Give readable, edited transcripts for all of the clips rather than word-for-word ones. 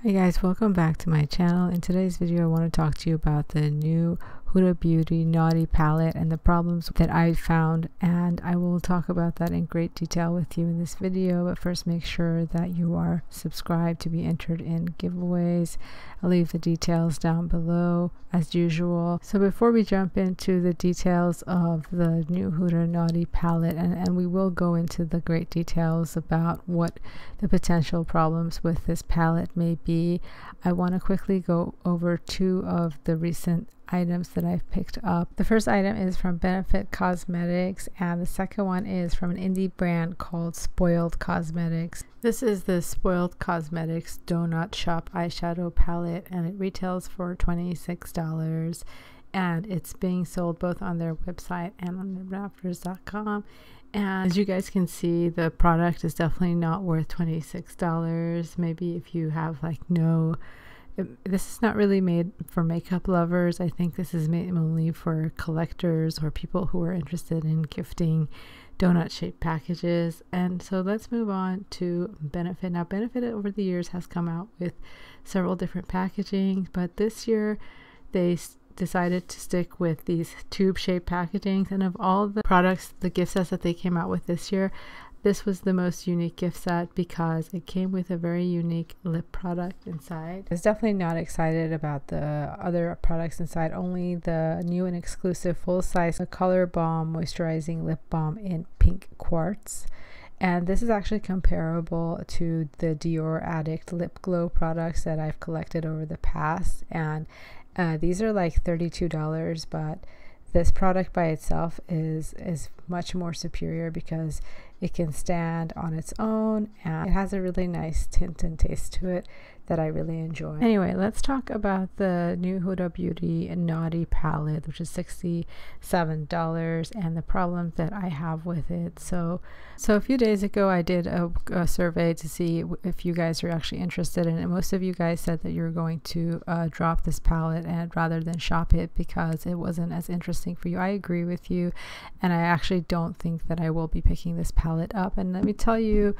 Hey guys, welcome back to my channel. In today's video I want to talk to you about the new Huda Beauty Naughty palette and the problems that I found, and I will talk about that in great detail with you in this video. But first, make sure that you are subscribed to be entered in giveaways. I'll leave the details down below as usual. So before we jump into the details of the new Huda Naughty palette, and we will go into the great details about what the potential problems with this palette may be, I want to quickly go over two of the recent items that I've picked up. The first item is from Benefit Cosmetics, and the second one is from an indie brand called Spoiled Cosmetics. This is the Spoiled Cosmetics Donut Shop eyeshadow palette, and it retails for $26, and it's being sold both on their website and on Raptors.com. And as you guys can see, the product is definitely not worth $26. Maybe if you have this is not really made for makeup lovers. I think this is made only for collectors or people who are interested in gifting donut shaped packages. And so let's move on to Benefit. Now Benefit over the years has come out with several different packaging, but this year they decided to stick with these tube shaped packagings. And of all the products, the gift sets that they came out with this year, this was the most unique gift set because it came with a very unique lip product inside. I was definitely not excited about the other products inside, only the new and exclusive full-size Color Balm Moisturizing Lip Balm in Pink Quartz. And this is actually comparable to the Dior Addict Lip Glow products that I've collected over the past. And these are like $32, but this product by itself is much more superior because it can stand on its own and it has a really nice tint and taste to it that I really enjoy. Anyway, let's talk about the new Huda Beauty Naughty palette, which is $67, and the problems that I have with it. So a few days ago I did a survey to see if you guys are actually interested in it. Most of you guys said that you're going to drop this palette and rather than shop it because it wasn't as interesting for you. I agree with you, and I actually don't think that I will be picking this palette up. And let me tell you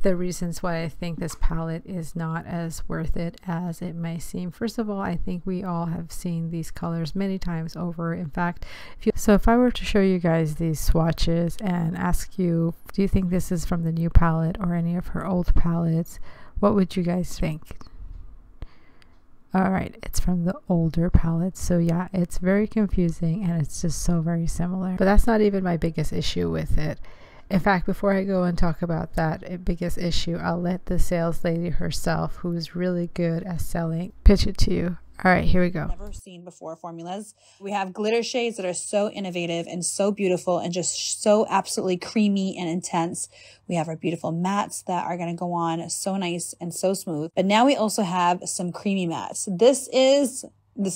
the reasons why I think this palette is not as worth it as it may seem. First of all, I think we all have seen these colors many times over. In fact, if I were to show you guys these swatches and ask you, do you think this is from the new palette or any of her old palettes, what would you guys think? All right, it's from the older palettes. So yeah, it's very confusing and it's just so very similar. But that's not even my biggest issue with it. In fact, before I go and talk about that biggest issue, I'll let the sales lady herself, who is really good at selling, pitch it to you. All right, here we go. Never seen before formulas. We have glitter shades that are so innovative and so beautiful and just so absolutely creamy and intense. We have our beautiful mattes that are going to go on so nice and so smooth. But now we also have some creamy mattes. This is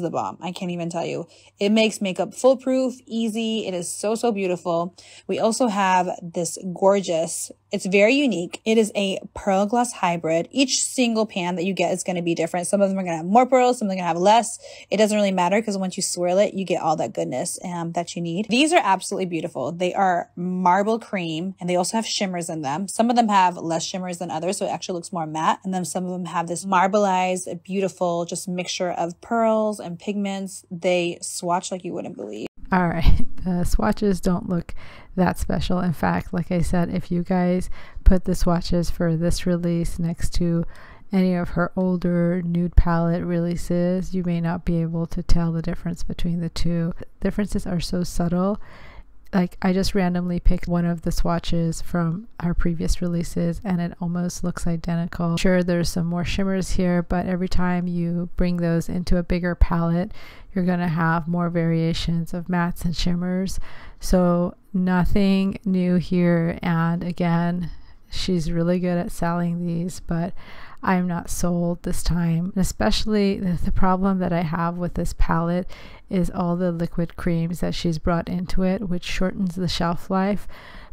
the bomb. I can't even tell you. It makes makeup foolproof, easy. It is so, so beautiful. We also have this gorgeous, it's very unique. It is a pearl gloss hybrid. Each single pan that you get is going to be different. Some of them are going to have more pearls, some of them are going to have less. It doesn't really matter because once you swirl it, you get all that goodness that you need. These are absolutely beautiful. They are marble cream and they also have shimmers in them. Some of them have less shimmers than others, so it actually looks more matte. And then some of them have this marbleized, beautiful, just mixture of pearls and pigments. They swatch like you wouldn't believe. All right, the swatches don't look that special. In fact, like I said, if you guys put the swatches for this release next to any of her older nude palette releases, you may not be able to tell the difference between the two. Differences are so subtle. Like, I just randomly picked one of the swatches from her previous releases and it almost looks identical. Sure, there's some more shimmers here, but every time you bring those into a bigger palette, you're going to have more variations of mattes and shimmers. So nothing new here. And again, she's really good at selling these, but I'm not sold this time. And especially the problem that I have with this palette is all the liquid creams that she's brought into it, which shortens the shelf life.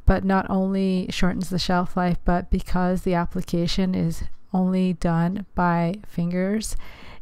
But not only shortens the shelf life, but because the application is only done by fingers,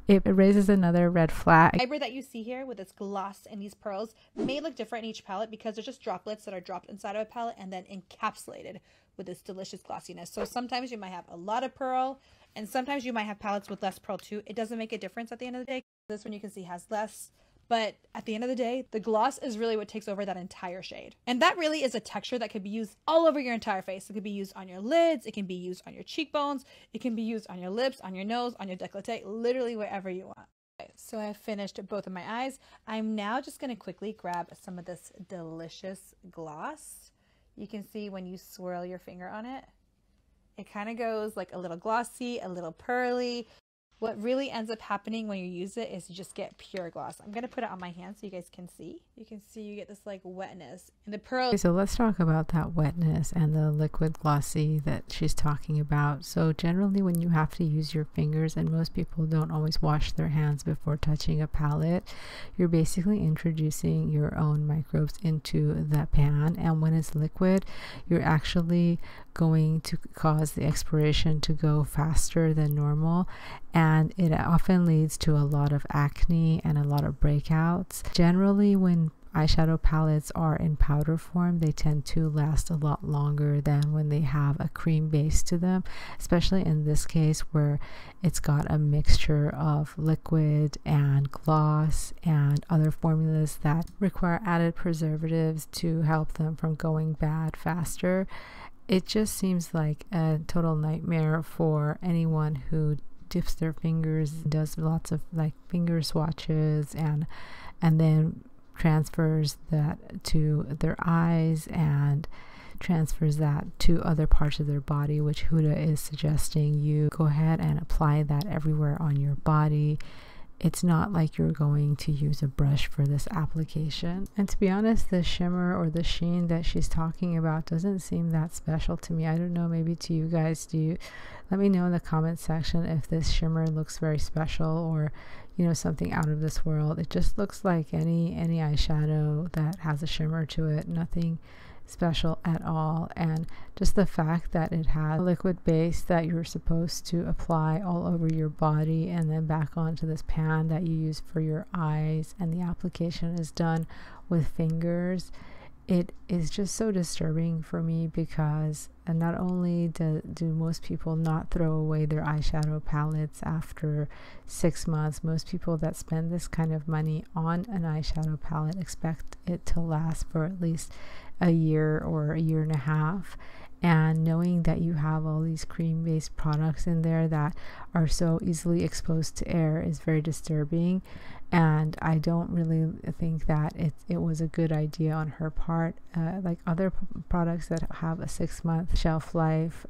it raises another red flag. The hybrid that you see here with its gloss and these pearls may look different in each palette because they're just droplets that are dropped inside of a palette and then encapsulated with this delicious glossiness. So sometimes you might have a lot of pearl And sometimes you might have palettes with less pearl too. It doesn't make a difference at the end of the day. This one you can see has less, but at the end of the day, the gloss is really what takes over that entire shade. And that really is a texture that could be used all over your entire face. It could be used on your lids, it can be used on your cheekbones, it can be used on your lips, on your nose, on your décolleté, literally wherever you want. Okay, so I finished both of my eyes. I'm now just going to quickly grab some of this delicious gloss. You can see when you swirl your finger on it, it kind of goes like a little glossy, a little pearly. What really ends up happening when you use it is you just get pure gloss. I'm going to put it on my hand so you guys can see. You can see you get this like wetness. And the pearl. Okay, so let's talk about that wetness and the liquid glossy that she's talking about. So generally when you have to use your fingers, and most people don't always wash their hands before touching a palette, you're basically introducing your own microbes into that pan. And when it's liquid, you're actually going to cause the expiration to go faster than normal, and it often leads to a lot of acne and a lot of breakouts. Generally, when eyeshadow palettes are in powder form, they tend to last a lot longer than when they have a cream base to them, especially in this case where it's got a mixture of liquid and gloss and other formulas that require added preservatives to help them from going bad faster. It just seems like a total nightmare for anyone who dips their fingers, does lots of like finger swatches, and then transfers that to their eyes and transfers that to other parts of their body, which Huda is suggesting you go ahead and apply that everywhere on your body. It's not like you're going to use a brush for this application. And to be honest, the shimmer or the sheen that she's talking about doesn't seem that special to me. I don't know, maybe to you guys. Do you? Let me know in the comment section if this shimmer looks very special or, you know, something out of this world. It just looks like any eyeshadow that has a shimmer to it. Nothing special at all. And just the fact that it has a liquid base that you're supposed to apply all over your body and then back onto this pan that you use for your eyes, and the application is done with fingers, it is just so disturbing for me, because not only do most people not throw away their eyeshadow palettes after 6 months, most people that spend this kind of money on an eyeshadow palette expect it to last for at least a year or a year and a half. And knowing that you have all these cream-based products in there that are so easily exposed to air is very disturbing. And I don't really think that it was a good idea on her part. Like other products that have a 6-month shelf life,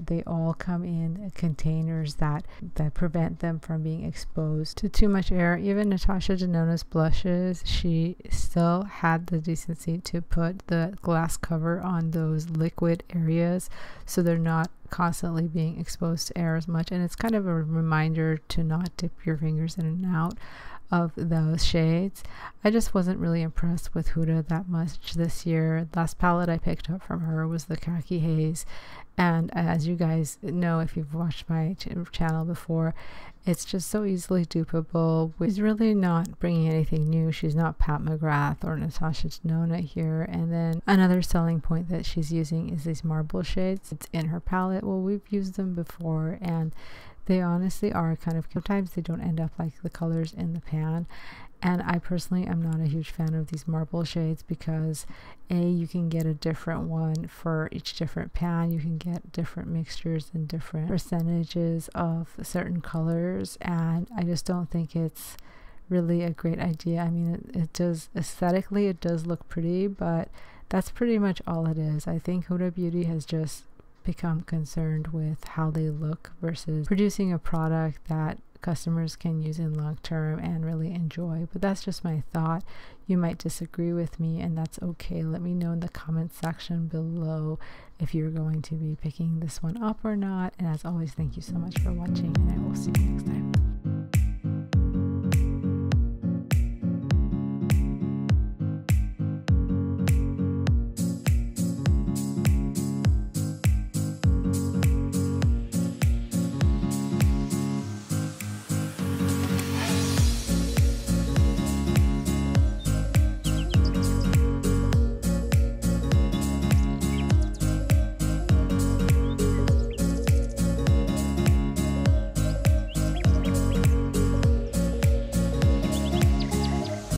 they all come in containers that prevent them from being exposed to too much air. Even Natasha Denona's blushes, she still had the decency to put the glass cover on those liquid areas so they're not constantly being exposed to air as much. And it's kind of a reminder to not dip your fingers in and out of those shades. I just wasn't really impressed with Huda that much this year. Last palette I picked up from her was the Khaki Haze, and as you guys know if you've watched my channel before, it's just so easily dupable. She's really not bringing anything new. She's not Pat McGrath or Natasha Denona here. And then another selling point that she's using is these marble shades. It's in her palette. Well, we've used them before, and they honestly are kind of, sometimes they don't end up like the colors in the pan. And I personally am not a huge fan of these marble shades because you can get a different one for each different pan. You can get different mixtures and different percentages of certain colors, and I just don't think it's really a great idea. I mean, it does aesthetically, it does look pretty, but that's pretty much all it is. I think Huda Beauty has just become concerned with how they look versus producing a product that customers can use in long term and really enjoy. But that's just my thought. You might disagree with me, and that's okay. Let me know in the comment section below if you're going to be picking this one up or not. And as always, thank you so much for watching, and I will see you next time.